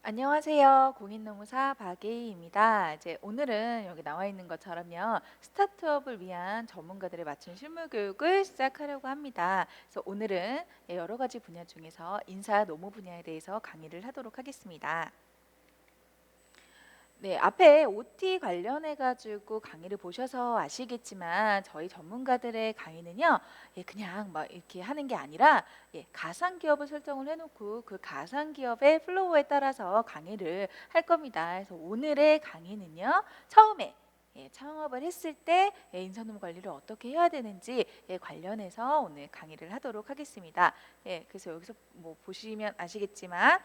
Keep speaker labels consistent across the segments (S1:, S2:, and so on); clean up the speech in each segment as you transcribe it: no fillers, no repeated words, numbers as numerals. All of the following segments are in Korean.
S1: 안녕하세요. 공인노무사 박예희입니다. 이제 오늘은 여기 나와 있는 것처럼요. 스타트업을 위한 전문가들의 맞춤 실무 교육을 시작하려고 합니다. 그래서 오늘은 여러 가지 분야 중에서 인사 노무 분야에 대해서 강의를 하도록 하겠습니다. 네, 앞에 OT 관련해 가지고 강의를 보셔서 아시겠지만 저희 전문가들의 강의는요. 그냥 막 이렇게 하는 게 아니라 가상 기업을 설정을 해 놓고 그 가상 기업의 플로우에 따라서 강의를 할 겁니다. 그래서 오늘의 강의는요. 처음에 창업을 했을 때 인사노무 관리를 어떻게 해야 되는지 관련해서 오늘 강의를 하도록 하겠습니다. 그래서 여기서 뭐 보시면 아시겠지만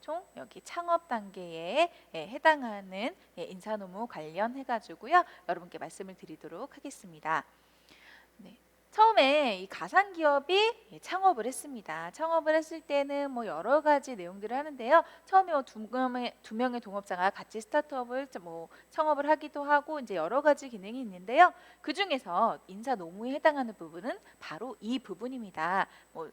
S1: 총 여기 창업 단계에 해당하는 인사노무 관련해 가지고요. 여러분께 말씀을 드리도록 하겠습니다. 네. 처음에 이 가상 기업이 창업을 했습니다. 창업을 했을 때는 뭐 여러 가지 내용들을 하는데요. 처음에 두 명의 동업자가 같이 스타트업을 뭐 창업을 하기도 하고 이제 여러 가지 기능이 있는데요. 그 중에서 인사 노무에 해당하는 부분은 바로 이 부분입니다. 뭐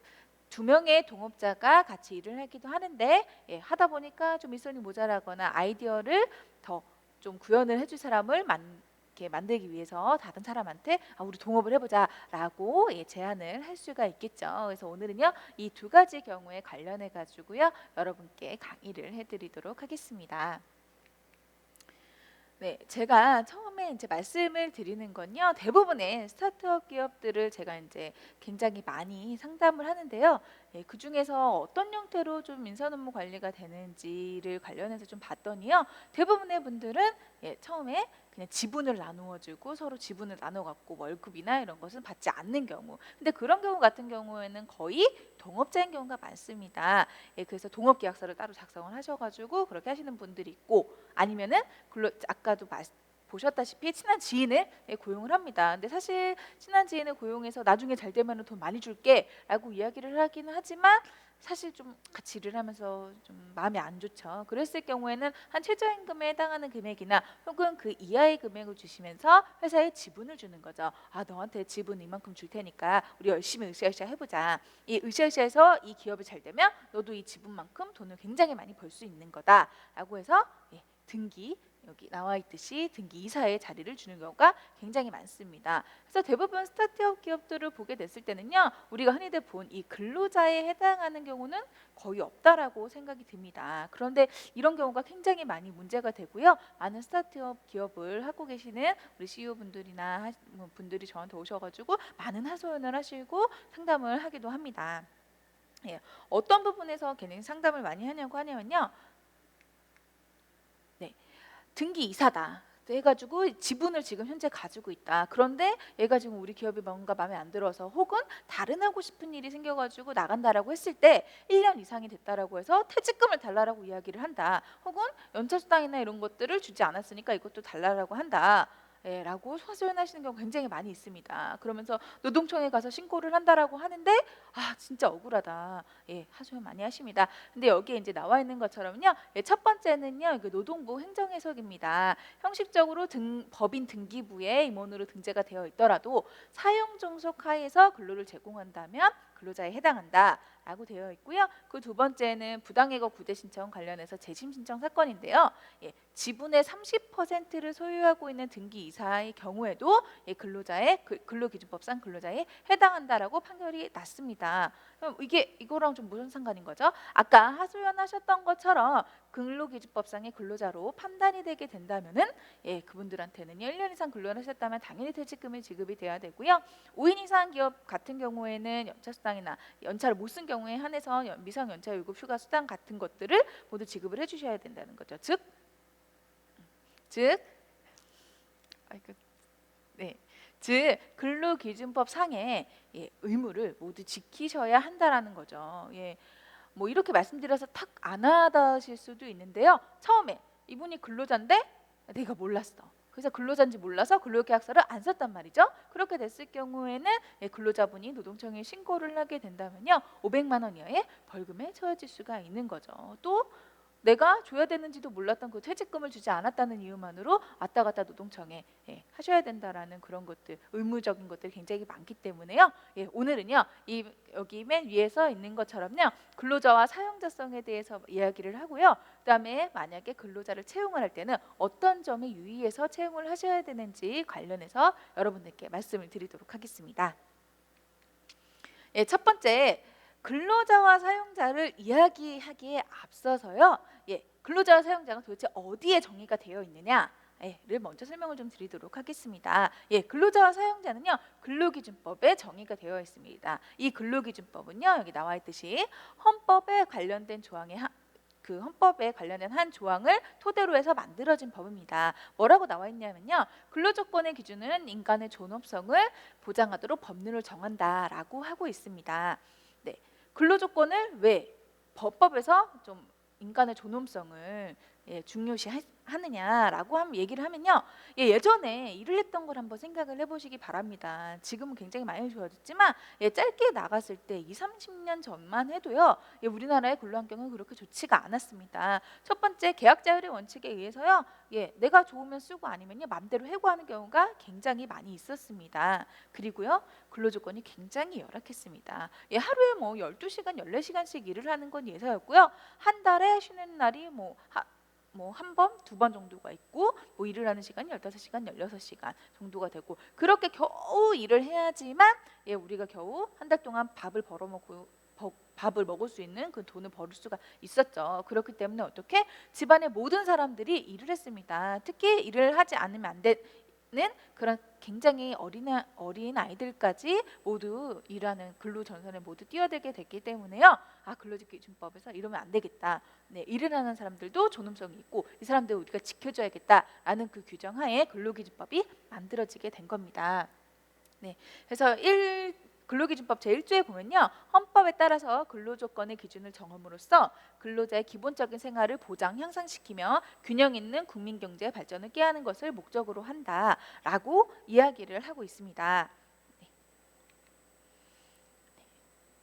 S1: 두 명의 동업자가 같이 일을 하기도 하는데 하다 보니까 좀 일손이 모자라거나 아이디어를 더 좀 구현을 해줄 사람을 이렇게 만들기 위해서 다른 사람한테 우리 동업을 해보자라고 제안을 할 수가 있겠죠. 그래서 오늘은요 이 두 가지 경우에 관련해 가지고요 여러분께 강의를 해드리도록 하겠습니다. 네, 제가 처음에 이제 말씀을 드리는 건요. 대부분의 스타트업 기업들을 제가 이제 굉장히 많이 상담을 하는데요. 그 중에서 어떤 형태로 좀 인사노무 관리가 되는지를 관련해서 좀 봤더니요. 대부분의 분들은 처음에 그냥 지분을 나누어 주고 서로 지분을 나눠 갖고 월급이나 이런 것은 받지 않는 경우. 근데 그런 경우 같은 경우에는 거의 동업자인 경우가 많습니다. 그래서 동업 계약서를 따로 작성을 하셔 가지고 그렇게 하시는 분들이 있고 아니면은 아까도 보셨다시피 친한 지인을 고용을 합니다. 근데 사실 친한 지인을 고용해서 나중에 잘 되면 돈 많이 줄게라고 이야기를 하기는 하지만 사실 좀 같이 일을 하면서 좀 마음이 안 좋죠. 그랬을 경우에는 한 최저임금에 해당하는 금액이나 혹은 그 이하의 금액을 주시면서 회사에 지분을 주는 거죠. 너한테 지분 이만큼 줄 테니까 우리 열심히 으쌰으쌰 해보자. 이 으쌰으쌰해서 이 기업이 잘 되면 너도 이 지분만큼 돈을 굉장히 많이 벌 수 있는 거다라고 해서 등기 여기 나와 있듯이 등기 이사의 자리를 주는 경우가 굉장히 많습니다. 그래서 대부분 스타트업 기업들을 보게 됐을 때는요. 우리가 흔히들 본 이 근로자에 해당하는 경우는 거의 없다라고 생각이 듭니다. 그런데 이런 경우가 굉장히 많이 문제가 되고요. 많은 스타트업 기업을 하고 계시는 우리 CEO 분들이나 분들이 저한테 오셔가지고 많은 하소연을 하시고 상담을 하기도 합니다. 어떤 부분에서 개인 상담을 많이 하냐고 하냐면요. 등기 이사다. 해가지고 지분을 지금 현재 가지고 있다. 그런데 얘가 지금 우리 기업이 뭔가 마음에 안 들어서 혹은 다른 하고 싶은 일이 생겨가지고 나간다라고 했을 때 1년 이상이 됐다라고 해서 퇴직금을 달라라고 이야기를 한다. 혹은 연차수당이나 이런 것들을 주지 않았으니까 이것도 달라라고 한다. 라고 하소연하시는 경우 굉장히 많이 있습니다. 그러면서 노동청에 가서 신고를 한다라고 하는데 진짜 억울하다. 하소연 많이 하십니다. 근데 여기에 이제 나와 있는 것처럼요. 첫 번째는요. 노동부 행정해석입니다. 형식적으로 법인 등기부에 임원으로 등재가 되어 있더라도 사용 종속 하에서 근로를 제공한다면 근로자에 해당한다라고 되어 있고요. 그 두 번째는 부당해고 구제 신청 관련해서 재심 신청 사건인데요. 지분의 30%를 소유하고 있는 등기 이사의 경우에도 근로자의 근로기준법상 근로자에 해당한다라고 판결이 났습니다. 그럼 이거랑 좀 무슨 상관인 거죠? 아까 하소연하셨던 것처럼 근로기준법상의 근로자로 판단이 되게 된다면은 그분들한테는 1년 이상 근로를 하셨다면 당연히 퇴직금이 지급이 돼야 되고요. 5인 이상 기업 같은 경우에는 연차수당이나 연차를 못 쓴 경우에 한해서 미성연차 유급 휴가 수당 같은 것들을 모두 지급을 해주셔야 된다는 거죠. 즉, 아이고, 네, 즉 근로기준법 상의 의무를 모두 지키셔야 한다라는 거죠. 뭐 이렇게 말씀드려서 탁 안 와닿으실 수도 있는데요. 처음에 이분이 근로자인데 내가 몰랐어. 그래서 근로자인지 몰라서 근로계약서를 안 썼단 말이죠. 그렇게 됐을 경우에는 근로자분이 노동청에 신고를 하게 된다면요. 500만 원 이하의 벌금에 처해질 수가 있는 거죠. 또 내가 줘야 되는지도 몰랐던 그 퇴직금을 주지 않았다는 이유만으로 왔다 갔다 노동청에 하셔야 된다라는 그런 것들, 의무적인 것들이 굉장히 많기 때문에요. 오늘은요, 여기 맨 위에서 있는 것처럼요, 근로자와 사용자성에 대해서 이야기를 하고요. 그다음에 만약에 근로자를 채용을 할 때는 어떤 점에 유의해서 채용을 하셔야 되는지 관련해서 여러분들께 말씀을 드리도록 하겠습니다. 첫 번째, 근로자와 사용자를 이야기하기에 앞서서요, 근로자와 사용자가 도대체 어디에 정의가 되어 있느냐를 먼저 설명을 좀 드리도록 하겠습니다. 근로자와 사용자는요, 근로기준법에 정의가 되어 있습니다. 이 근로기준법은요, 여기 나와 있듯이 헌법에 관련된 헌법에 관련된 한 조항을 토대로 해서 만들어진 법입니다. 뭐라고 나와 있냐면요, 근로조건의 기준은 인간의 존엄성을 보장하도록 법률을 정한다라고 하고 있습니다. 근로조건을 왜 법법에서 좀 인간의 존엄성을 중요시하느냐라고 얘기를 하면요, 예전에 일을 했던 걸 한번 생각을 해보시기 바랍니다. 지금은 굉장히 많이 좋아졌지만 짧게 나갔을 때 20-30년 전만 해도요, 우리나라의 근로환경은 그렇게 좋지가 않았습니다. 첫 번째, 계약 자율의 원칙에 의해서요, 내가 좋으면 쓰고 아니면요 맘대로 해고하는 경우가 굉장히 많이 있었습니다. 그리고요, 근로조건이 굉장히 열악했습니다. 하루에 12시간, 14시간씩 일을 하는 건 예사였고요. 한 달에 쉬는 날이 한 번, 두 번 정도가 있고, 일을 하는 시간이 15시간, 16시간 정도가 되고, 그렇게 겨우 일을 해야지만 우리가 겨우 한 달 동안 밥을 먹을 수 있는 그 돈을 벌을 수가 있었죠. 그렇기 때문에 어떻게 집안의 모든 사람들이 일을 했습니다. 특히 일을 하지 않으면 안 되는 그런 굉장히 어린 아이들까지 모두 일하는 근로 전선에 모두 뛰어들게 됐기 때문에요. 근로기준법에서 이러면 안 되겠다. 일을 하는 사람들도 존엄성이 있고 이 사람들 우리가 지켜줘야겠다라는 그 규정하에 근로기준법이 만들어지게 된 겁니다. 그래서 근로기준법 제1조에 보면요, 헌법에 따라서 근로조건의 기준을 정함으로써 근로자의 기본적인 생활을 보장, 향상시키며 균형 있는 국민경제 발전을 꾀하는 것을 목적으로 한다라고 이야기를 하고 있습니다.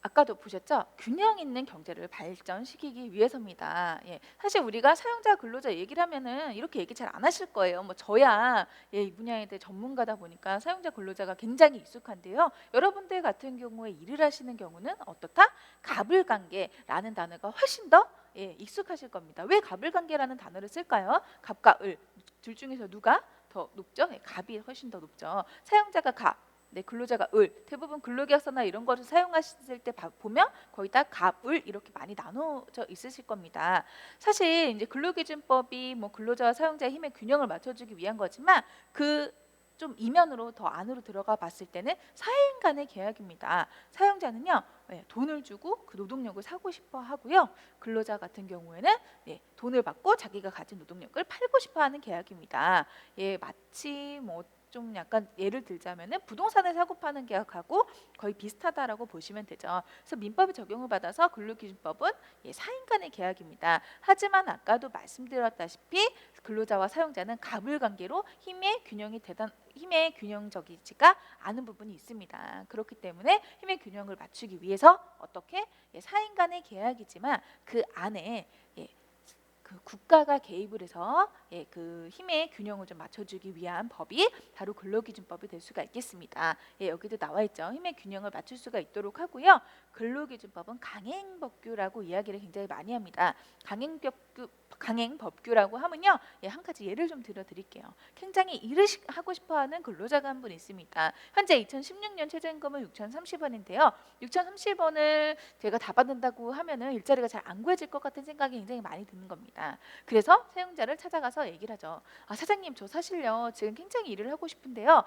S1: 아까도 보셨죠? 균형 있는 경제를 발전시키기 위해서입니다. 사실 우리가 사용자 근로자 얘기를 하면은 이렇게 얘기 잘 안 하실 거예요. 저야 이 분야에 대해 전문가다 보니까 사용자 근로자가 굉장히 익숙한데요. 여러분들 같은 경우에 일을 하시는 경우는 어떻다? 갑을관계라는 단어가 훨씬 더 익숙하실 겁니다. 왜 갑을관계라는 단어를 쓸까요? 갑과 을 둘 중에서 누가 더 높죠? 갑이 훨씬 더 높죠. 사용자가 갑, 근로자가 을, 대부분 근로계약서나 이런 것을 사용하실 때 보면 거의 다 갑, 을 이렇게 많이 나눠져 있으실 겁니다. 사실 이제 근로기준법이 근로자와 사용자의 힘의 균형을 맞춰주기 위한 거지만 그 좀 이면으로 더 안으로 들어가 봤을 때는 사인 간의 계약입니다. 사용자는요, 돈을 주고 그 노동력을 사고 싶어 하고요, 근로자 같은 경우에는 돈을 받고 자기가 가진 노동력을 팔고 싶어 하는 계약입니다. 마치 좀 약간 예를 들자면은 부동산을 사고 파는 계약하고 거의 비슷하다라고 보시면 되죠. 그래서 민법의 적용을 받아서 근로기준법은 사인 간의 계약입니다. 하지만 아까도 말씀드렸다시피 근로자와 사용자는 갑을관계로 힘의 균형적이지가 않은 부분이 있습니다. 그렇기 때문에 힘의 균형을 맞추기 위해서 어떻게 사인 간의 계약이지만 그 안에 그 국가가 개입을 해서 그 힘의 균형을 좀 맞춰주기 위한 법이 바로 근로기준법이 될 수가 있겠습니다. 여기도 나와 있죠. 힘의 균형을 맞출 수가 있도록 하고요. 근로기준법은 강행법규라고 이야기를 굉장히 많이 합니다. 강행법규라고 하면요, 한 가지 예를 좀 들어드릴게요. 굉장히 일을 하고 싶어하는 근로자가 한 분 있습니다. 현재 2016년 최저임금은 6,030원인데요. 6,030원을 제가 다 받는다고 하면은 일자리가 잘 안 구해질 것 같은 생각이 굉장히 많이 드는 겁니다. 그래서 사용자를 찾아가서 얘기를 하죠. 사장님, 저 사실요 지금 굉장히 일을 하고 싶은데요,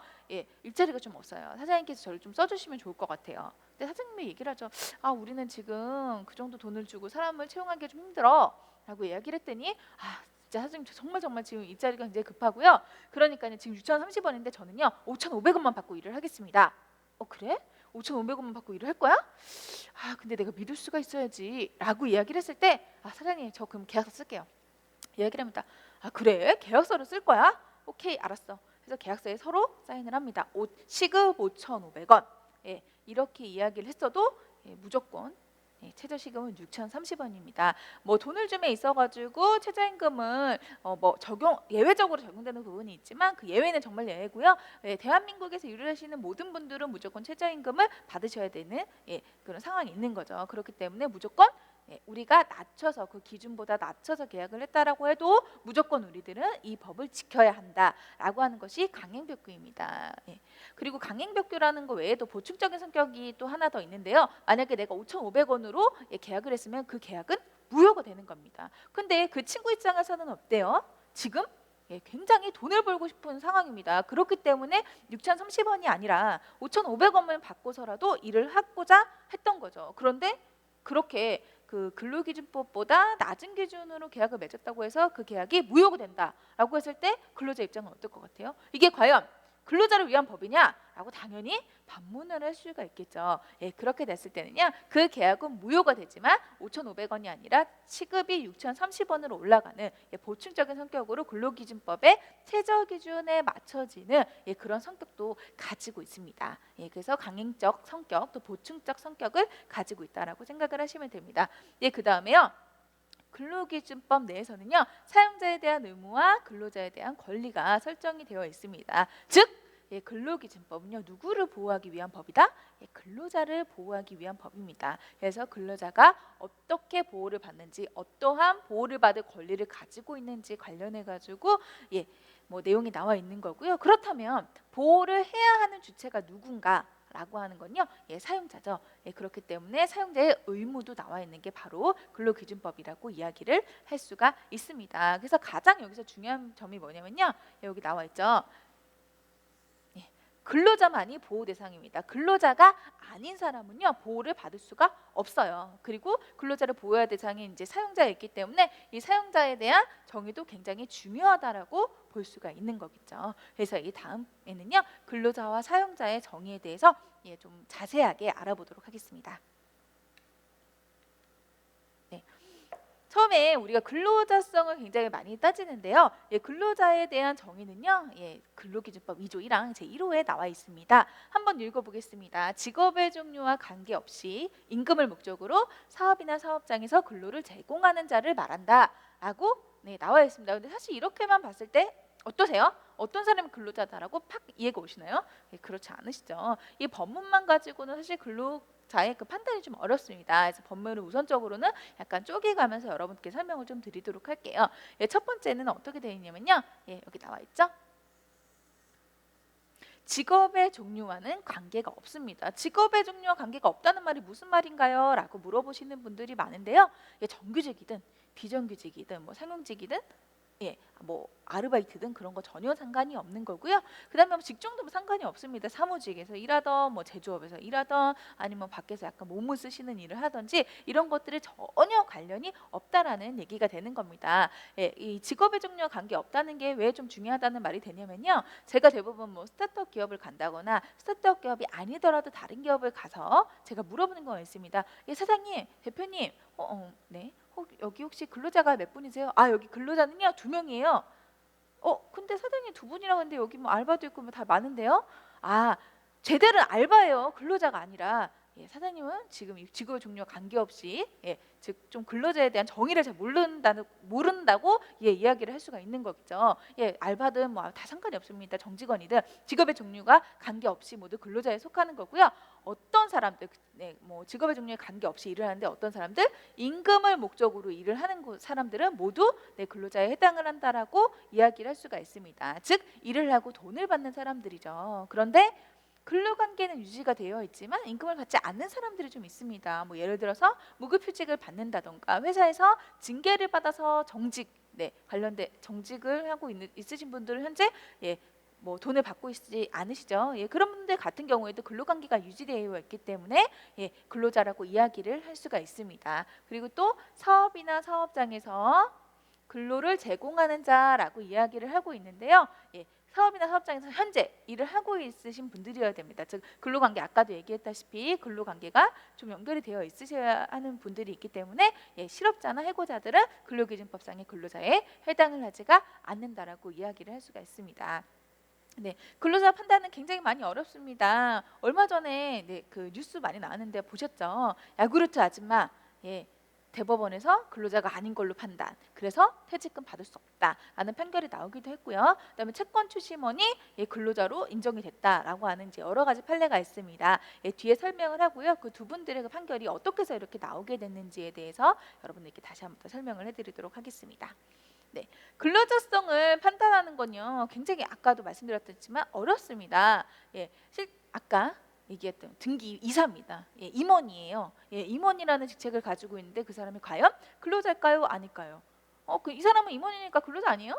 S1: 일자리가 좀 없어요. 사장님께서 저를 좀 써주시면 좋을 것 같아요. 근데 사장님이 얘기를 하죠. 우리는 지금 그 정도 돈을 주고 사람을 채용하기 좀 힘들어 라고 이야기를 했더니, 진짜 사장님, 저 정말 지금 일자리가 굉장히 급하고요, 그러니까 지금 6,030원인데 저는요 5,500원만 받고 일을 하겠습니다. 그래? 5,500원만 받고 일을 할 거야? 근데 내가 믿을 수가 있어야지 라고 이야기를 했을 때, 사장님, 저 그럼 계약서 쓸게요. 이야기를 합니다. 그래? 계약서를 쓸 거야? 오케이, 알았어. 그래서 계약서에 서로 사인을 합니다. 시급 5,500원. 이렇게 이야기를 했어도 무조건 네, 최저시급은 6,030원입니다. 뭐 돈을 줌에 있어가지고 최저임금을 뭐 적용 예외적으로 적용되는 부분이 있지만 그 예외는 정말 예외고요. 예, 대한민국에서 일을 하시는 모든 분들은 무조건 최저임금을 받으셔야 되는 그런 상황이 있는 거죠. 그렇기 때문에 무조건 우리가 낮춰서 그 기준보다 낮춰서 계약을 했다라고 해도 무조건 우리들은 이 법을 지켜야 한다라고 하는 것이 강행법규입니다. 그리고 강행법규라는 거 외에도 보충적인 성격이 또 하나 더 있는데요. 만약에 내가 5,500원으로 계약을 했으면 그 계약은 무효가 되는 겁니다. 근데 그 친구 입장에서는 어때요? 지금 굉장히 돈을 벌고 싶은 상황입니다. 그렇기 때문에 6,030원이 아니라 5,500원을 받고서라도 일을 하고자 했던 거죠. 그런데 그렇게 그 근로기준법보다 낮은 기준으로 계약을 맺었다고 해서 그 계약이 무효가 된다라고 했을 때 근로자 입장은 어떨 것 같아요? 이게 과연 근로자를 위한 법이냐라고 당연히 반문을 할 수가 있겠죠. 그렇게 됐을 때는요, 그 계약은 무효가 되지만 5,500원이 아니라 시급이 6,030원으로 올라가는 보충적인 성격으로 근로기준법의 최저 기준에 맞춰지는 그런 성격도 가지고 있습니다. 그래서 강행적 성격 또 보충적 성격을 가지고 있다라고 생각을 하시면 됩니다. 그 다음에요. 근로기준법 내에서는요, 사용자에 대한 의무와 근로자에 대한 권리가 설정이 되어 있습니다. 즉, 근로기준법은요, 누구를 보호하기 위한 법이다? 근로자를 보호하기 위한 법입니다. 그래서 근로자가 어떻게 보호를 받는지, 어떠한 보호를 받을 권리를 가지고 있는지 관련해 가지고 뭐 내용이 나와 있는 거고요. 그렇다면 보호를 해야 하는 주체가 누군가? 라고 하는 건요, 사용자죠. 그렇기 때문에 사용자의 의무도 나와 있는 게 바로 근로기준법이라고 이야기를 할 수가 있습니다. 그래서 가장 여기서 중요한 점이 뭐냐면요, 여기 나와 있죠. 근로자만이 보호 대상입니다. 근로자가 아닌 사람은요, 보호를 받을 수가 없어요. 그리고 근로자를 보호해야 대상이 이제 사용자였기 때문에 이 사용자에 대한 정의도 굉장히 중요하다라고 볼 수가 있는 거겠죠. 그래서 이 다음에는요, 근로자와 사용자의 정의에 대해서 좀 자세하게 알아보도록 하겠습니다. 처음에 우리가 근로자성을 굉장히 많이 따지는데요. 근로자에 대한 정의는요, 근로기준법 2조 1항 제1호에 나와 있습니다. 한번 읽어보겠습니다. 직업의 종류와 관계없이 임금을 목적으로 사업이나 사업장에서 근로를 제공하는 자를 말한다 라고 나와 있습니다. 근데 사실 이렇게만 봤을 때 어떠세요? 어떤 사람이 근로자다라고 팍 이해가 오시나요? 그렇지 않으시죠. 이 법문만 가지고는 사실 근로자의 그 판단이 좀 어렵습니다. 그래서 법문을 우선적으로는 약간 쪼개가면서 여러분께 설명을 좀 드리도록 할게요. 첫 번째는 어떻게 되어 있냐면요, 여기 나와 있죠. 직업의 종류와는 관계가 없습니다. 직업의 종류와 관계가 없다는 말이 무슨 말인가요? 라고 물어보시는 분들이 많은데요. 정규직이든 비정규직이든 뭐 상용직이든 뭐 아르바이트든 그런 거 전혀 상관이 없는 거고요. 그다음에 뭐 직종도 뭐 상관이 없습니다. 사무직에서 일하던 뭐 제조업에서 일하던 아니면 밖에서 약간 몸을 쓰시는 일을 하든지 이런 것들이 전혀 관련이 없다라는 얘기가 되는 겁니다. 이 직업의 종류와 관계 없다는 게 왜 좀 중요하다는 말이 되냐면요. 제가 대부분 뭐 스타트업 기업을 간다거나 스타트업 기업이 아니더라도 다른 기업을 가서 제가 물어보는 거 있습니다. 사장님, 대표님, 네. 여기 혹시 근로자가 몇 분이세요? 여기 근로자는요 2명이에요. 근데 사장님 2분이라고 하는데 여기 뭐 알바도 있고 뭐 다 많은데요? 쟤들은 알바예요. 근로자가 아니라. 사장님은 지금 이 직업의 종류와 관계없이 즉 좀 근로자에 대한 정의를 잘 모른다고 이야기를 할 수가 있는 거겠죠. 알바든 뭐 다 상관이 없습니다. 정직원이든 직업의 종류가 관계없이 모두 근로자에 속하는 거고요. 어떤 사람들 뭐 직업의 종류에 관계없이 일을 하는데 어떤 사람들 임금을 목적으로 일을 하는 사람들은 모두 근로자에 해당을 한다라고 이야기를 할 수가 있습니다. 즉 일을 하고 돈을 받는 사람들이죠. 그런데 근로관계는 유지가 되어 있지만 임금을 받지 않는 사람들이 좀 있습니다. 뭐 예를 들어서 무급휴직을 받는다던가 회사에서 징계를 받아서 관련된 정직을 하고 있으신 분들은 현재 뭐 돈을 받고 있지 않으시죠. 그런 분들 같은 경우에도 근로관계가 유지되어 있기 때문에 근로자라고 이야기를 할 수가 있습니다. 그리고 또 사업이나 사업장에서 근로를 제공하는 자라고 이야기를 하고 있는데요. 사업이나 사업장에서 현재 일을 하고 있으신 분들이어야 됩니다. 즉 근로관계 아까도 얘기했다시피 근로관계가 좀 연결이 되어 있으셔야 하는 분들이 있기 때문에 실업자나 해고자들은 근로기준법상의 근로자에 해당을 하지가 않는다라고 이야기를 할 수가 있습니다. 네, 근로자 판단은 굉장히 많이 어렵습니다. 얼마 전에 그 뉴스 많이 나왔는데 보셨죠? 야구르트 아줌마, 예, 대법원에서 근로자가 아닌 걸로 판단. 그래서 퇴직금 받을 수 없다라는 판결이 나오기도 했고요. 그다음에 채권 출시원이 근로자로 인정이 됐다라고 하는 이제 여러 가지 판례가 있습니다. 뒤에 설명을 하고요. 그 두 분들의 그 판결이 어떻게 해서 이렇게 나오게 됐는지에 대해서 여러분들께 다시 한번 더 설명을 해드리도록 하겠습니다. 네, 근로자성을 판단하는 건요 굉장히 아까도 말씀드렸지만 어렵습니다. 아까 얘기했던 등기 이사입니다. 임원이에요. 임원이라는 직책을 가지고 있는데 그 사람이 과연 근로자일까요? 아닐까요? 이 사람은 임원이니까 근로자 아니에요?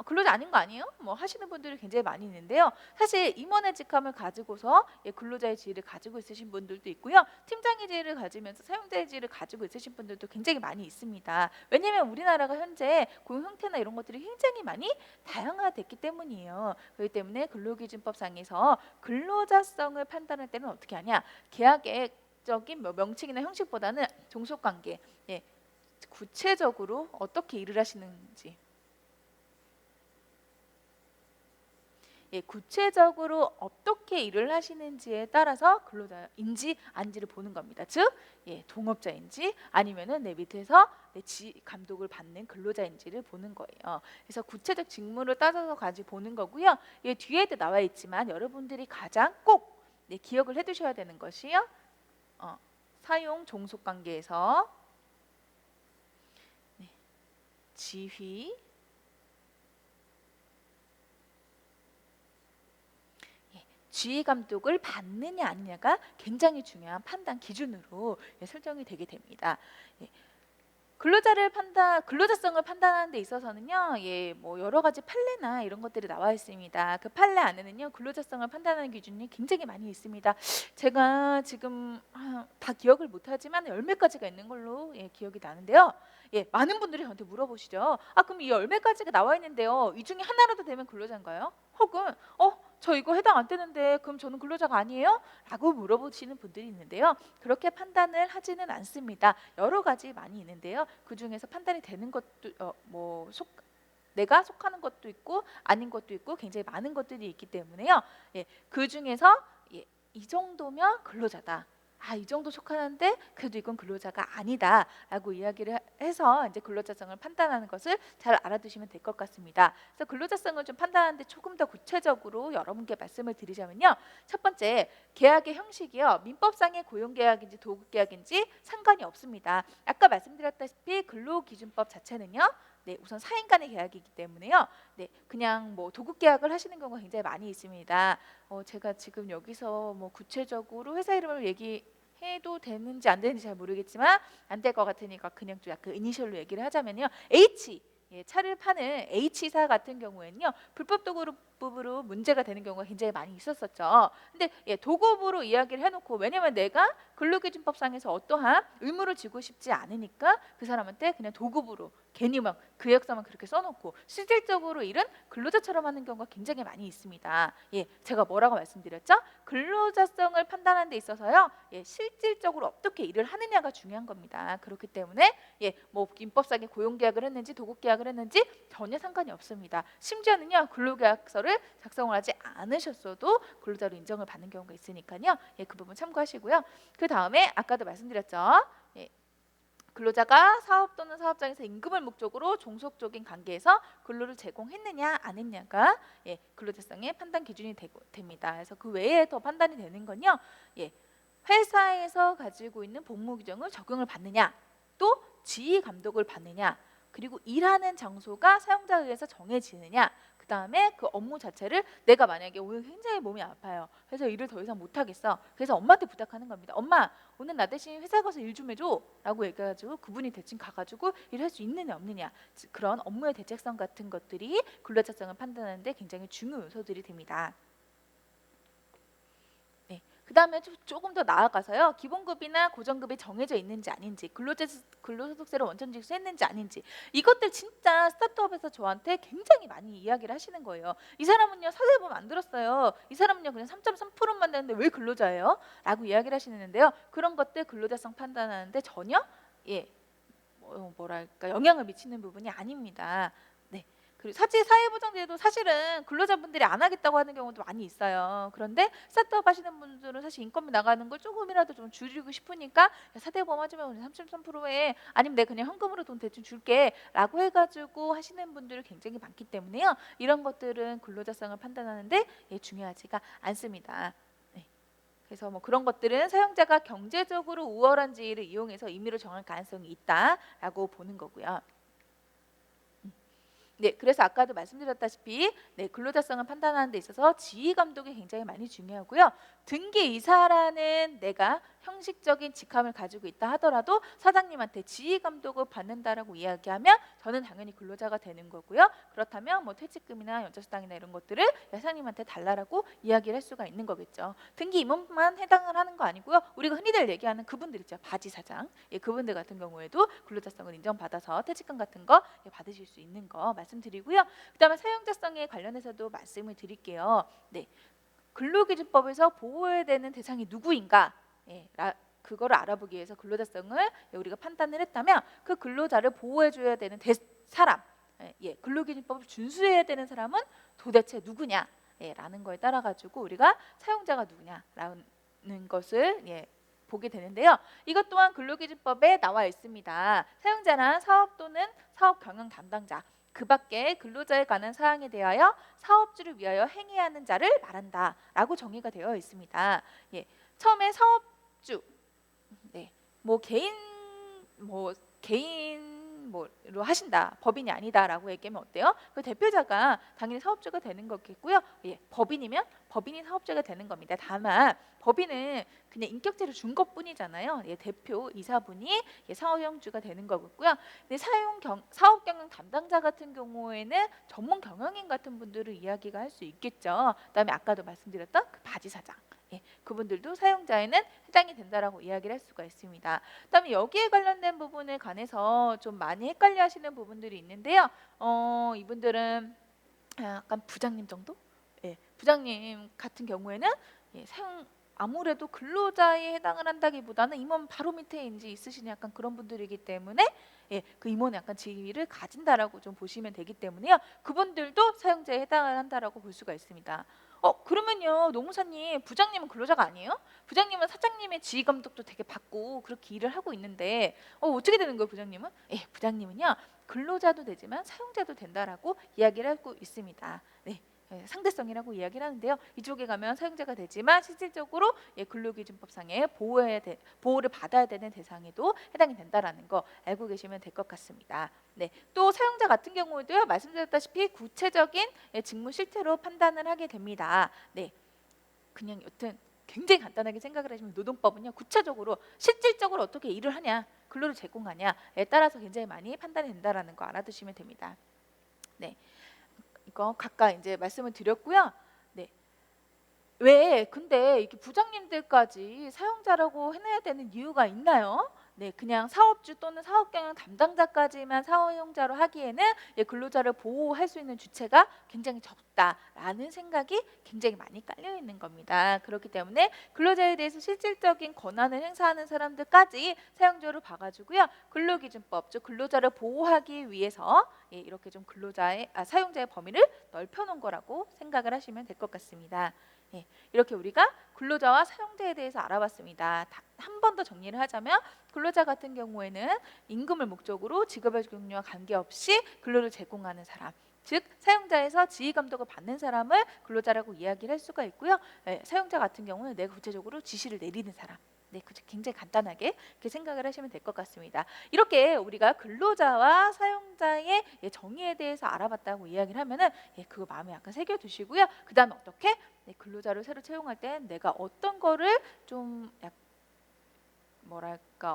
S1: 근로자 아닌 거 아니에요? 뭐 하시는 분들이 굉장히 많이 있는데요. 사실 임원의 직함을 가지고서 근로자의 지위를 가지고 있으신 분들도 있고요. 팀장의 지위를 가지면서 사용자의 지위를 가지고 있으신 분들도 굉장히 많이 있습니다. 왜냐하면 우리나라가 현재 고용 형태나 이런 것들이 굉장히 많이 다양화됐기 때문이에요. 그렇기 때문에 근로기준법상에서 근로자성을 판단할 때는 어떻게 하냐? 계약적인 명칭이나 형식보다는 종속관계, 구체적으로 어떻게 일을 하시는지, 구체적으로 어떻게 일을 하시는지에 따라서 근로자인지 아닌지를 보는 겁니다. 즉, 동업자인지 아니면은 내 밑에서 감독을 받는 근로자인지를 보는 거예요. 그래서 구체적 직무를 따져서 가지고 보는 거고요. 뒤에도 나와 있지만 여러분들이 가장 꼭 기억을 해두셔야 되는 것이요. 사용 종속 관계에서 지휘, 지휘 감독을 받느냐 아니냐가 굉장히 중요한 판단 기준으로 설정이 되게 됩니다. 근로자성을 판단하는 데 있어서는요, 뭐 여러 가지 판례나 이런 것들이 나와 있습니다. 그 판례 안에는요, 근로자성을 판단하는 기준이 굉장히 많이 있습니다. 제가 지금 다 기억을 못하지만 10매가지가 있는 걸로 기억이 나는데요. 많은 분들이 저한테 물어보시죠. 그럼 이 10매가지가 나와 있는데요, 이 중에 하나라도 되면 근로자인가요? 혹은 저 이거 해당 안 되는데 그럼 저는 근로자가 아니에요? 라고 물어보시는 분들이 있는데요. 그렇게 판단을 하지는 않습니다. 여러 가지 많이 있는데요. 그 중에서 판단이 되는 것도 내가 속하는 것도 있고 아닌 것도 있고 굉장히 많은 것들이 있기 때문에요. 그 중에서 이 정도면 근로자다. 이 정도 속하는데 그래도 이건 근로자가 아니다라고 이야기를 해서 이제 근로자성을 판단하는 것을 잘 알아두시면 될 것 같습니다. 그래서 근로자성을 좀 판단하는데 조금 더 구체적으로 여러분께 말씀을 드리자면요. 첫 번째, 계약의 형식이요. 민법상의 고용계약인지 도급계약인지 상관이 없습니다. 아까 말씀드렸다시피 근로기준법 자체는요. 우선 사인 간의 계약이기 때문에요. 그냥 뭐 도급계약을 하시는 경우가 굉장히 많이 있습니다. 제가 지금 여기서 뭐 구체적으로 회사 이름을 얘기해도 되는지 안 되는지 잘 모르겠지만 안 될 것 같으니까 그냥 좀 약간 이니셜로 얘기를 하자면요. H, 차를 파는 H사 같은 경우에는요. 불법 도급으로 문제가 되는 경우가 굉장히 많이 있었었죠. 근데 도급으로 이야기를 해놓고, 왜냐면 내가 근로기준법상에서 어떠한 의무를 지고 싶지 않으니까 그 사람한테 그냥 도급으로 괜히 막 계약서만 그렇게 써놓고 실질적으로 일은 근로자처럼 하는 경우가 굉장히 많이 있습니다. 제가 뭐라고 말씀드렸죠? 근로자성을 판단하는 데 있어서요, 실질적으로 어떻게 일을 하느냐가 중요한 겁니다. 그렇기 때문에 뭐 민법상의 고용계약을 했는지 도급계약을 했는지 전혀 상관이 없습니다. 심지어는요, 근로계약서를 작성을 하지 않으셨어도 근로자로 인정을 받는 경우가 있으니까요. 그 부분 참고하시고요. 그 다음에 아까도 말씀드렸죠. 근로자가 사업 또는 사업장에서 임금을 목적으로 종속적인 관계에서 근로를 제공했느냐 안 했냐가 근로자성의 판단 기준이 됩니다. 그래서 그 외에 더 판단이 되는 건요. 회사에서 가지고 있는 복무 규정을 적용을 받느냐, 또 지휘 감독을 받느냐, 그리고 일하는 장소가 사용자에 의해서 정해지느냐, 그 다음에 그 업무 자체를 내가 만약에 오늘 굉장히 몸이 아파요. 그래서 일을 더 이상 못하겠어. 그래서 엄마한테 부탁하는 겁니다. 엄마, 오늘 나 대신 회사 가서 일 좀 해줘 라고 얘기해가지고 그분이 대신 가가지고 일할 수 있느냐 없느냐, 그런 업무의 대책성 같은 것들이 근로자성을 판단하는데 굉장히 중요 요소들이 됩니다. 그 다음에 조금 더 나아가서요, 기본급이나 고정급이 정해져 있는지 아닌지, 근로소득세를 원천징수 했는지 아닌지, 이것들 진짜 스타트업에서 저한테 굉장히 많이 이야기를 하시는 거예요. 이 사람은요, 사회보험 안 들었어요. 이 사람은요, 그냥 3.3%만 되는데 왜 근로자예요? 라고 이야기를 하시는데요. 그런 것들 근로자성 판단하는데 전혀 뭐랄까 영향을 미치는 부분이 아닙니다. 그리고 사회보장제도 사실은 근로자분들이 안 하겠다고 하는 경우도 많이 있어요. 그런데 스타트업 하시는 분들은 사실 인건비 나가는 걸 조금이라도 좀 줄이고 싶으니까 야, 사대보험 하지만 우리 33%에 아니면 내가 그냥 현금으로 돈 대충 줄게 라고 해가지고 하시는 분들이 굉장히 많기 때문에요. 이런 것들은 근로자성을 판단하는데 중요하지가 않습니다. 네. 그래서 뭐 그런 것들은 사용자가 경제적으로 우월한 지위를 이용해서 임의로 정할 가능성이 있다라고 보는 거고요. 네, 그래서 아까도 말씀드렸다시피 근로자성을 판단하는 데 있어서 지위 감독이 굉장히 많이 중요하고요. 등기이사라는 내가 형식적인 직함을 가지고 있다 하더라도 사장님한테 지위 감독을 받는다라고 이야기하면 저는 당연히 근로자가 되는 거고요. 그렇다면 뭐 퇴직금이나 연차수당이나 이런 것들을 사장님한테 달라라고 이야기를 할 수가 있는 거겠죠. 등기 임원만 해당을 하는 거 아니고요. 우리가 흔히들 얘기하는 그분들 있죠. 바지 사장. 그분들 같은 경우에도 근로자성을 인정받아서 퇴직금 같은 거 받으실 수 있는 거 말씀드리고요. 그다음에 사용자성에 관련해서도 말씀을 드릴게요. 네. 근로기준법에서 보호해야 되는 대상이 누구인가? 그거를 알아보기 위해서 근로자성을 우리가 판단을 했다면 그 근로자를 보호해줘야 되는 사람, 근로기준법을 준수해야 되는 사람은 도대체 누구냐? 라는 거에 따라 가지고 우리가 사용자가 누구냐라는 것을 보게 되는데요. 이것 또한 근로기준법에 나와 있습니다. 사용자란 사업 또는 사업 경영 담당자, 그 밖에 근로자에 관한 사항에 대하여 사업주를 위하여 행해야 하는 자를 말한다라고 정의가 되어 있습니다. 처음에 사업주, 뭐 개인 뭐로 하신다, 법인이 아니다라고 얘기하면 어때요? 그 대표자가 당연히 사업주가 되는 거겠고요. 법인이면 법인이 사업주가 되는 겁니다. 다만 법인은 그냥 인격제를 준 것뿐이잖아요. 대표 이사분이 사업형주가 되는 거고요. 근데 사업 경영 담당자 같은 경우에는 전문 경영인 같은 분들을 이야기가 할 수 있겠죠. 그다음에 아까도 말씀드렸던 그 바지 사장. 그분들도 사용자에는 해당이 된다라고 이야기를 할 수가 있습니다. 그다음에 여기에 관련된 부분에 관해서 좀 많이 헷갈려하시는 부분들이 있는데요. 이분들은 약간 부장님 정도? 부장님 같은 경우에는 아무래도 근로자에 해당을 한다기보다는 임원 바로 밑에 이제 있으시는 약간 그런 분들이기 때문에 그 임원의 약간 지위를 가진다라고 좀 보시면 되기 때문에요. 그분들도 사용자에 해당을 한다라고 볼 수가 있습니다. 그러면요, 노무사님, 부장님은 근로자가 아니에요? 부장님은 사장님의 지휘 감독도 되게 받고 그렇게 일을 하고 있는데 어떻게 되는 거예요, 부장님은? 부장님은요, 근로자도 되지만 사용자도 된다라고 이야기를 하고 있습니다. 상대성이라고 이야기를 하는데요. 이쪽에 가면 사용자가 되지만 실질적으로 근로기준법상에 보호를 받아야 되는 대상에도 해당이 된다라는 거 알고 계시면 될 것 같습니다. 또 사용자 같은 경우에도요, 말씀드렸다시피 구체적인 직무 실태로 판단을 하게 됩니다. 그냥 여튼 굉장히 간단하게 생각을 하시면 노동법은요, 구체적으로 실질적으로 어떻게 일을 하냐, 근로를 제공하냐에 따라서 굉장히 많이 판단이 된다라는 거 알아두시면 됩니다. 이거 각각 이제 말씀을 드렸고요. 왜 근데 이렇게 부장님들까지 사용자라고 해내야 되는 이유가 있나요? 그냥 사업주 또는 사업경영 담당자까지만 사용자로 하기에는 근로자를 보호할 수 있는 주체가 굉장히 적다라는 생각이 굉장히 많이 깔려 있는 겁니다. 그렇기 때문에 근로자에 대해서 실질적인 권한을 행사하는 사람들까지 사용자로 봐가지고요, 근로기준법, 즉 근로자를 보호하기 위해서 이렇게 좀 사용자의 범위를 넓혀놓은 거라고 생각을 하시면 될 것 같습니다. 이렇게 우리가 근로자와 사용자에 대해서 알아봤습니다. 한 번 더 정리를 하자면 근로자 같은 경우에는 임금을 목적으로 직업의 종류와 관계없이 근로를 제공하는 사람, 즉 사용자에서 지휘 감독을 받는 사람을 근로자라고 이야기를 할 수가 있고요. 사용자 같은 경우는 내가 구체적으로 지시를 내리는 사람. 굉장히 간단하게 이렇게 생각을 하시면 될 것 같습니다. 이렇게 우리가 근로자와 사용자의 정의에 대해서 알아봤다고 이야기를 하면은 그거 마음에 약간 새겨두시고요. 그 다음에 어떻게 근로자를 새로 채용할 때 내가 어떤 거를 좀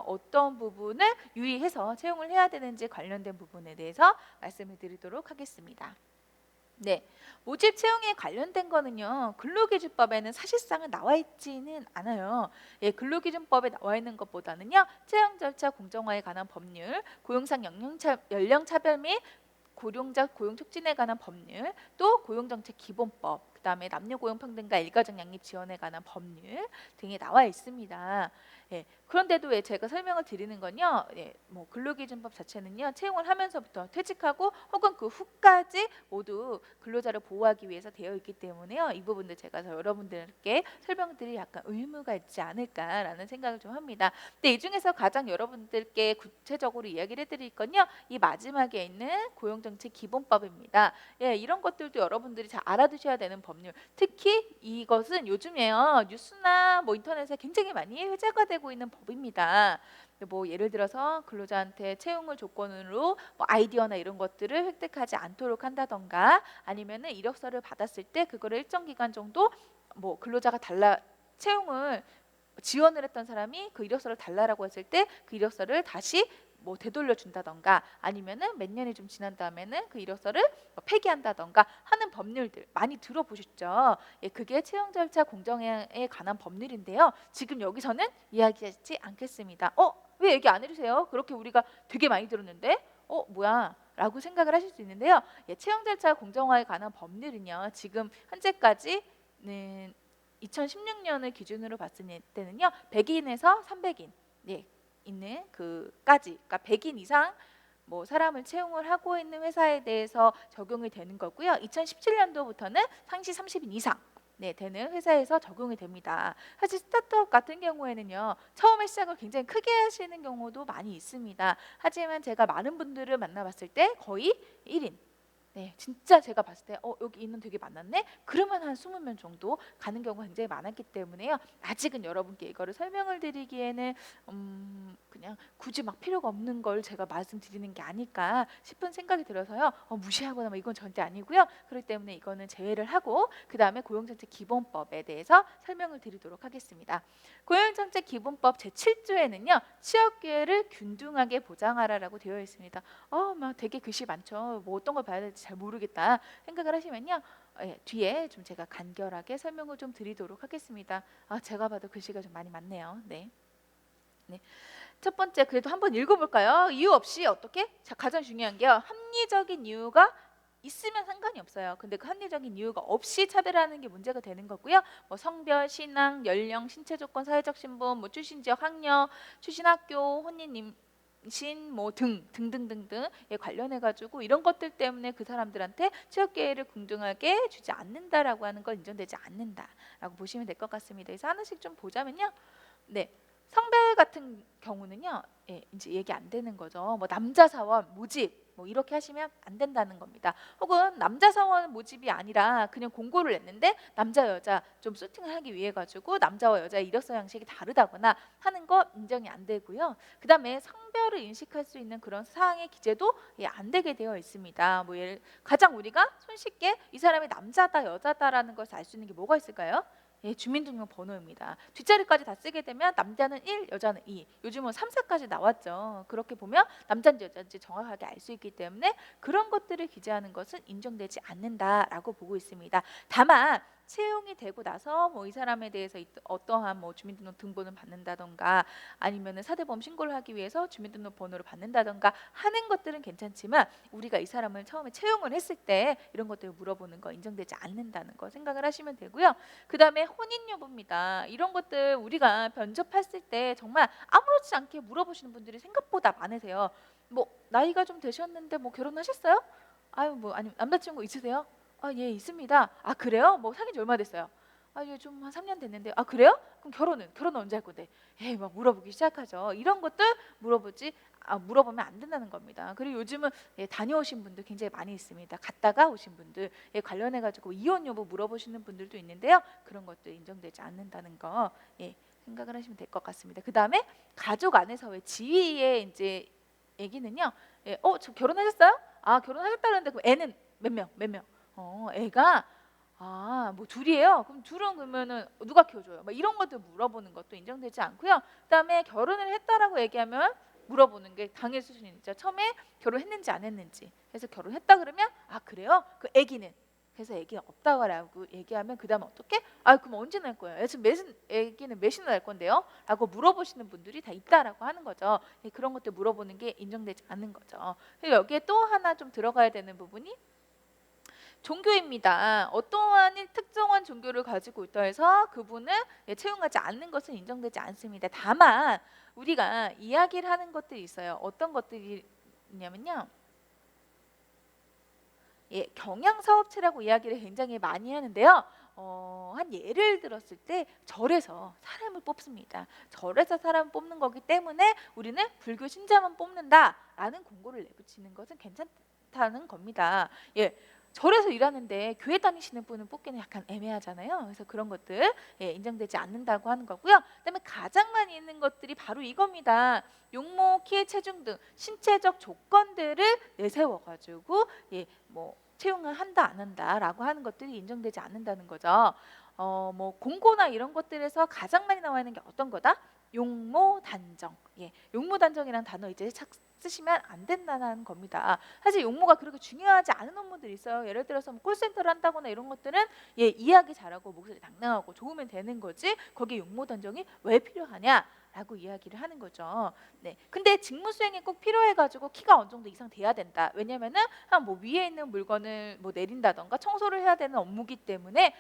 S1: 어떤 부분을 유의해서 채용을 해야 되는지 관련된 부분에 대해서 말씀을 드리도록 하겠습니다. 모집 채용에 관련된 거는요, 근로기준법에는 사실상은 나와 있지는 않아요. 근로기준법에 나와 있는 것보다는요, 채용 절차 공정화에 관한 법률, 고용상 연령차별 및 고령자 고용 촉진에 관한 법률, 또 고용정책 기본법, 그다음에 남녀고용평등과 일가족 양립 지원에 관한 법률 등이 나와 있습니다. 예, 그런데도 왜 제가 설명을 드리는 건요, 뭐 근로기준법 자체는요, 채용을 하면서부터 퇴직하고 혹은 그 후까지 모두 근로자를 보호하기 위해서 되어 있기 때문에요. 이 부분도 제가 여러분들께 설명드릴 약간 의무가 있지 않을까라는 생각을 좀 합니다. 근데 이 중에서 가장 여러분들께 구체적으로 이야기를 해드릴 건요, 이 마지막에 있는 고용정책 기본법입니다. 예, 이런 것들도 여러분들이 잘 알아두셔야 되는 법률. 특히 이것은 요즘에요, 뉴스나 뭐 인터넷에 굉장히 많이 회자가 되고 있는 법입니다. 뭐 예를 들어서 근로자한테 채용을 조건으로 뭐 아이디어나 이런 것들을 획득하지 않도록 한다던가, 아니면은 이력서를 받았을 때 그거를 일정 기간 정도 뭐 근로자가 채용을 지원을 했던 사람이 그 이력서를 달라라고 했을 때 그 이력서를 다시 뭐 되돌려 준다던가, 아니면은 몇 년이 좀 지난 다음에는 그 이력서를 뭐 폐기한다던가 하는 법률들 많이 들어보셨죠? 예, 그게 채용 절차 공정에 관한 법률인데요. 지금 여기서는 이야기하지 않겠습니다. 왜 얘기 안 해주세요? 그렇게 우리가 되게 많이 들었는데 뭐야? 라고 생각을 하실 수 있는데요. 예, 채용 절차 공정화에 관한 법률은요, 지금 현재까지는 2016년을 기준으로 봤을 때는요, 100인에서 300인 있는 그러니까 100인 이상 뭐 사람을 채용을 하고 있는 회사에 대해서 적용이 되는 거고요. 2017년도부터는 상시 30인 이상 되는 회사에서 적용이 됩니다. 사실 스타트업 같은 경우에는요, 처음에 시작을 굉장히 크게 하시는 경우도 많이 있습니다. 하지만 제가 많은 분들을 만나봤을 때 거의 1인, 진짜 제가 봤을 때 여기 인원 되게 많았네? 그러면 한 20명 정도 가는 경우가 굉장히 많았기 때문에요. 아직은 여러분께 이거를 설명을 드리기에는 그냥 굳이 막 필요가 없는 걸 제가 말씀드리는 게 아닐까 싶은 생각이 들어서요. 무시하거나 뭐 이건 절대 아니고요. 그렇기 때문에 이거는 제외를 하고 그 다음에 고용정책 기본법에 대해서 설명을 드리도록 하겠습니다. 고용정책 기본법 제7조에는요. 취업기회를 균등하게 보장하라라고 되어 있습니다. 막 되게 글씨 많죠. 뭐 어떤 걸 봐야 될지 잘 모르겠다 생각을 하시면요, 뒤에 좀 제가 간결하게 설명을 좀 드리도록 하겠습니다. 제가 봐도 글씨가 좀 많이 많네요. 네. 첫 번째, 그래도 한번 읽어볼까요? 이유 없이 어떻게? 자, 가장 중요한 게요, 합리적인 이유가 있으면 상관이 없어요. 근데 그 합리적인 이유가 없이 차별하는 게 문제가 되는 거고요. 뭐 성별, 신앙, 연령, 신체 조건, 사회적 신분, 뭐 출신 지역, 학력, 출신 학교, 혼인, 임신 뭐 등등등등에 관련해 가지고 이런 것들 때문에 그 사람들한테 취업 기회를 공정하게 주지 않는다라고 하는 건 인정되지 않는다라고 보시면 될 것 같습니다. 그래서 하나씩 좀 보자면요. 성별 같은 경우는요, 이제 얘기 안 되는 거죠. 뭐 남자 사원 모집 뭐 이렇게 하시면 안 된다는 겁니다. 혹은 남자 사원 모집이 아니라 그냥 공고를 냈는데 남자 여자 좀 소팅을 하기 위해 가지고 남자와 여자의 이력서 양식이 다르다거나 하는 거 인정이 안 되고요. 그다음에 성별을 인식할 수 있는 그런 사항의 기재도 안 되게 되어 있습니다. 뭐 가장 우리가 손쉽게 이 사람이 남자다 여자다라는 것을 알 수 있는 게 뭐가 있을까요? 주민등록번호입니다. 뒷자리까지 다 쓰게 되면 남자는 1, 여자는 2. 요즘은 3, 4까지 나왔죠. 그렇게 보면 남자인지 여자인지 정확하게 알 수 있기 때문에 그런 것들을 기재하는 것은 인정되지 않는다라고 보고 있습니다. 다만 채용이 되고 나서 뭐 이 사람에 대해서 어떠한 뭐 주민등록 등본을 받는다던가, 아니면은 사대보험 신고를 하기 위해서 주민등록번호를 받는다던가 하는 것들은 괜찮지만, 우리가 이 사람을 처음에 채용을 했을 때 이런 것들을 물어보는 거 인정되지 않는다는 거 생각을 하시면 되고요. 그 다음에 혼인 여부입니다. 이런 것들 우리가 면접했을 때 정말 아무렇지 않게 물어보시는 분들이 생각보다 많으세요. 뭐 나이가 좀 되셨는데 뭐 결혼하셨어요? 아니면 남자친구 있으세요? 예, 있습니다. 그래요? 뭐 사귄 지 얼마 됐어요? 예, 좀 한 3년 됐는데. 그래요? 그럼 결혼은 언제 할 건데? 막 물어보기 시작하죠. 이런 것들 물어보면 안 된다는 겁니다. 그리고 요즘은 다녀오신 분들 굉장히 많이 있습니다. 갔다가 오신 분들 관련해 가지고 이혼 여부 물어보시는 분들도 있는데요. 그런 것도 인정되지 않는다는 거 생각을 하시면 될 것 같습니다. 그 다음에 가족 안에서의 지위의 이제 얘기는요. 저 결혼하셨어요? 결혼하셨다는데 그럼 애는 몇 명? 애가 뭐 둘이에요. 그럼 둘은 그러면은 누가 키워줘요? 뭐 이런 것들 물어보는 것도 인정되지 않고요. 그다음에 결혼을 했다라고 얘기하면 물어보는 게 당일 수준이죠. 처음에 결혼했는지 안 했는지. 그래서 결혼했다 그러면 그래요? 그 아기는? 그래서 아기가 없다고 얘기하면 그 다음에 어떻게? 그럼 언제 날 거예요? 지금 아기는 몇이나 날 건데요? 라고 물어보시는 분들이 다 있다라고 하는 거죠. 그런 것들 물어보는 게 인정되지 않는 거죠. 여기에 또 하나 좀 들어가야 되는 부분이 종교입니다. 어떠한 특정한 종교를 가지고 있다 해서 그분을 채용하지 않는 것은 인정되지 않습니다. 다만 우리가 이야기를 하는 것들이 있어요. 어떤 것들이냐면요. 경양사업체라고 이야기를 굉장히 많이 하는데요. 한 예를 들었을 때 절에서 사람을 뽑습니다. 절에서 사람을 뽑는 거기 때문에 우리는 불교 신자만 뽑는다라는 공고를 내붙이는 것은 괜찮다는 겁니다. 절에서 일하는데 교회 다니시는 분은 뽑기는 약간 애매하잖아요. 그래서 그런 것들 인정되지 않는다고 하는 거고요. 그다음에 가장 많이 있는 것들이 바로 이겁니다. 용모, 키, 체중 등 신체적 조건들을 내세워가지고 뭐 채용을 한다 안 한다라고 하는 것들이 인정되지 않는다는 거죠. 뭐 공고나 이런 것들에서 가장 많이 나와 있는 게 어떤 거다? 용모 단정. 용모 단정이라는 단어 이제 쓰시면 안 된다는 겁니다. 사실 용모가 그렇게 중요하지 않은 업무들이 있어요. 예를 들어서 뭐 콜센터를 한다거나 이런 것들은 이야기 잘하고 목소리 당당하고 좋으면 되는 거지 거기에 용모 단정이 왜 필요하냐? 라고 이야기를 하는 거죠. 근데 직무 수행이 꼭 필요해가지고 키가 어느 정도 이상 돼야 된다. 왜냐면은 뭐 위에 있는 물건을 뭐 내린다던가 청소를 해야 되는 업무기 때문에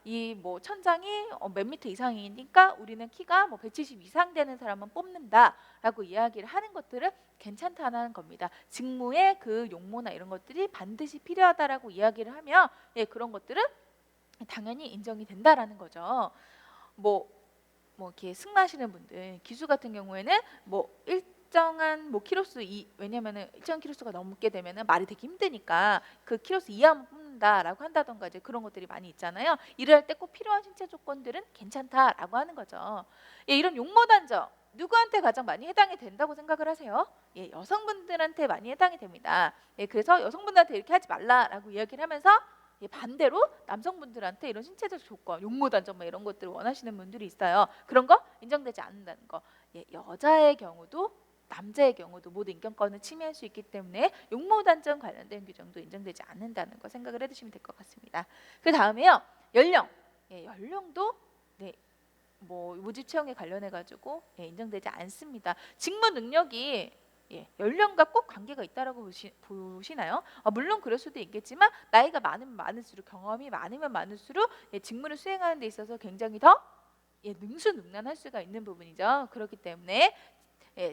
S1: 이 뭐 천장이 몇 미터 이상이니까 우리는 키가 뭐 170 이상 되는 사람은 뽑는다라고 이야기를 하는 것들은 괜찮다는 겁니다. 직무에 그 용모나 이런 것들이 반드시 필요하다라고 이야기를 하면 그런 것들은 당연히 인정이 된다라는 거죠. 뭐 이렇게 승마하시는 분들 기수 같은 경우에는 뭐 일정한 뭐 키로수 왜냐면은 일정 키로수가 넘게 되면은 말이 되게 힘드니까 그 키로수 이하만 뽑는다라고 한다던가 이제 그런 것들이 많이 있잖아요. 일을 할 때 꼭 필요한 신체 조건들은 괜찮다라고 하는 거죠. 이런 용모 단정 누구한테 가장 많이 해당이 된다고 생각을 하세요? 여성분들한테 많이 해당이 됩니다. 그래서 여성분들한테 이렇게 하지 말라라고 이야기를 하면서 반대로 남성분들한테 이런 신체적 조건, 용모 단정 이런 것들을 원하시는 분들이 있어요. 그런 거 인정되지 않는다는 거. 여자의 경우도 남자의 경우도 모두 인권권을 침해할 수 있기 때문에 용모 단정 관련된 규정도 인정되지 않는다는 거 생각을 해두시면 될 것 같습니다. 그 다음에요, 연령. 연령도 뭐 모집 채용에 관련해 가지고 인정되지 않습니다. 직무 능력이 연령과 꼭 관계가 있다라고 보시나요? 물론 그럴 수도 있겠지만 나이가 많으면 많을수록 경험이 많으면 많을수록 직무를 수행하는 데 있어서 굉장히 더 능수능란할 수가 있는 부분이죠. 그렇기 때문에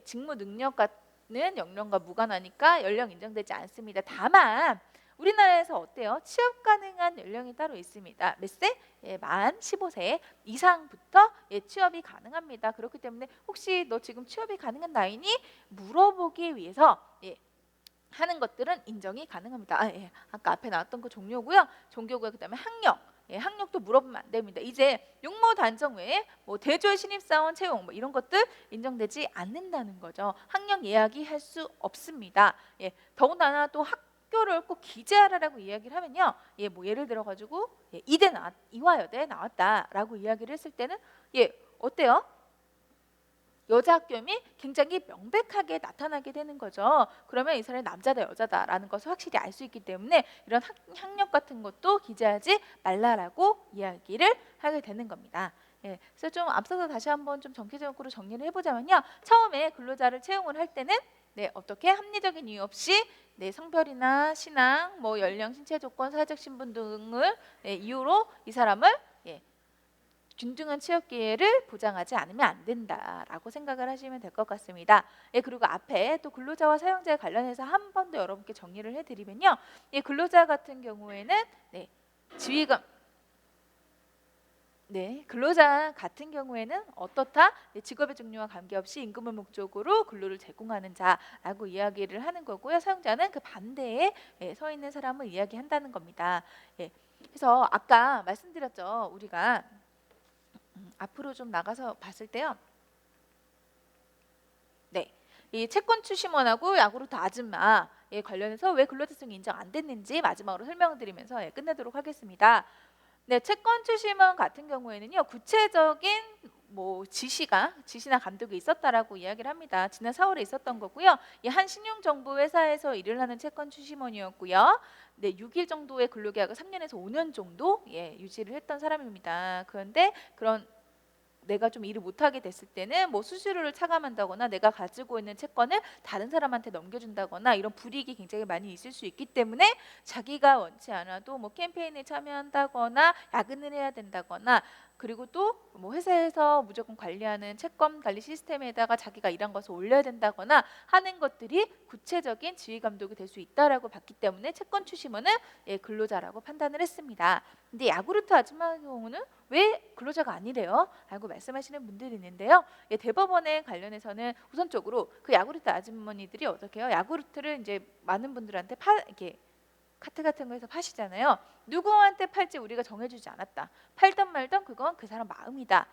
S1: 직무 능력과는 연령과 무관하니까 연령 인정되지 않습니다. 다만 우리나라에서 어때요? 취업 가능한 연령이 따로 있습니다. 몇 세? 만 15세 이상부터 취업이 가능합니다. 그렇기 때문에 혹시 너 지금 취업이 가능한 나이니? 물어보기 위해서 하는 것들은 인정이 가능합니다. 아까 앞에 나왔던 그 종료고요. 종교고요. 그다음에 학력. 학력도 물어보면 안 됩니다. 이제 용모 단정 외에 뭐 대졸 신입사원 채용 뭐 이런 것들 인정되지 않는다는 거죠. 학력 이야기할 수 없습니다. 더군다나 또 학교를 꼭 기재하라고 이야기를 하면요. 뭐 예를 들어 가지고 이화여대 나왔다라고 이야기를 했을 때는 어때요? 여자 학교임이 굉장히 명백하게 나타나게 되는 거죠. 그러면 이 사람이 남자다 여자다라는 것을 확실히 알 수 있기 때문에 이런 학력 같은 것도 기재하지 말라라고 이야기를 하게 되는 겁니다. 그래서 좀 앞서서 다시 한번 좀 전체적으로 정리를 해보자면요. 처음에 근로자를 채용을 할 때는 어떻게 합리적인 이유 없이 성별이나 신앙, 뭐 연령, 신체 조건, 사회적 신분 등을 이유로 이 사람을 균등한 취업 기회를 보장하지 않으면 안 된다라고 생각을 하시면 될 것 같습니다. 그리고 앞에 또 근로자와 사용자에 관련해서 한 번 더 여러분께 정리를 해드리면요. 근로자 같은 경우에는 지위금 근로자 같은 경우에는 어떻다? 직업의 종류와 관계없이 임금을 목적으로 근로를 제공하는 자라고 이야기를 하는 거고요. 사용자는 그 반대에 서 있는 사람을 이야기한다는 겁니다. 그래서 아까 말씀드렸죠. 우리가 앞으로 좀 나가서 봤을 때요. 이 채권 출신원하고 야구르트 아줌마에 관련해서 왜 근로자성이 인정 안 됐는지 마지막으로 설명을 드리면서 끝내도록 하겠습니다. 채권 출신원 같은 경우에는요. 구체적인 뭐 지시나 감독이 있었다라고 이야기를 합니다. 지난 4월에 있었던 거고요. 한 신용정보 회사에서 일을 하는 채권 출신원이었고요. 6일 정도의 근로계약을 3년에서 5년 정도 유지를 했던 사람입니다. 그런데 그런 내가 좀 일을 못하게 됐을 때는 뭐 수수료를 차감한다거나 내가 가지고 있는 채권을 다른 사람한테 넘겨준다거나 이런 불이익이 굉장히 많이 있을 수 있기 때문에 자기가 원치 않아도 뭐 캠페인에 참여한다거나 야근을 해야 된다거나 그리고 또 뭐 회사에서 무조건 관리하는 채권 관리 시스템에다가 자기가 일한 것을 올려야 된다거나 하는 것들이 구체적인 지휘 감독이 될 수 있다라고 봤기 때문에 채권 추심원은 근로자라고 판단을 했습니다. 근데 야구르트 아줌마 경우는 왜 근로자가 아니래요? 라고 말씀하시는 분들이 있는데요. 대법원에 관련해서는 우선적으로 그 야구르트 아주머니들이 어떻게 해요? 야구르트를 이제 많은 분들한테 이렇게 카트 같은 거에서 파시잖아요. 누구한테 팔지 우리가 정해주지 않았다. 팔던 말던 그건 그 사람 마음이다.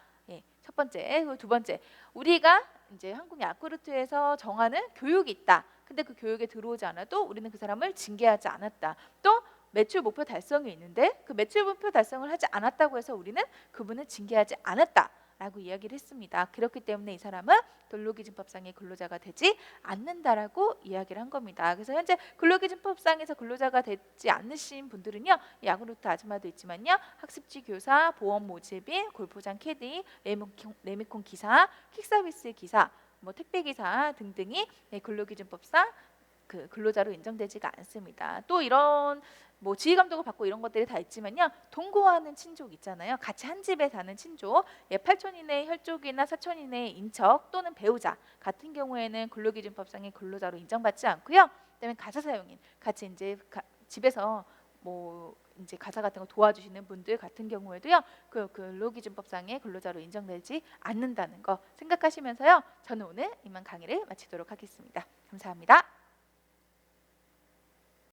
S1: 첫 번째, 그리고 두 번째, 우리가 이제 한국 야쿠르트에서 정하는 교육이 있다. 근데 그 교육에 들어오지 않아도 우리는 그 사람을 징계하지 않았다. 또 매출 목표 달성이 있는데 그 매출 목표 달성을 하지 않았다고 해서 우리는 그분을 징계하지 않았다라고 이야기를 했습니다. 그렇기 때문에 이 사람은 근로기준법상의 근로자가 되지 않는다라고 이야기를 한 겁니다. 그래서 현재 근로기준법상에서 근로자가 되지 않으신 분들은요, 야구르트 아줌마도 있지만요, 학습지 교사, 보험 모집인, 골프장 캐디, 레미콘 기사, 킥서비스 기사, 뭐 택배 기사 등등이 근로기준법상 그 근로자로 인정되지가 않습니다. 또 이런 뭐 지휘 감독을 받고 이런 것들이 다 있지만요, 동거하는 친족 있잖아요. 같이 한 집에 사는 친족, 8촌 이내의 혈족이나 4촌 이내의 인척 또는 배우자 같은 경우에는 근로기준법상의 근로자로 인정받지 않고요. 그다음에 가사 사용인, 같이 이제 집에서 뭐 이제 가사 같은 거 도와주시는 분들 같은 경우에도요, 그 근로기준법상의 근로자로 인정되지 않는다는 거 생각하시면서요, 저는 오늘 이만 강의를 마치도록 하겠습니다. 감사합니다.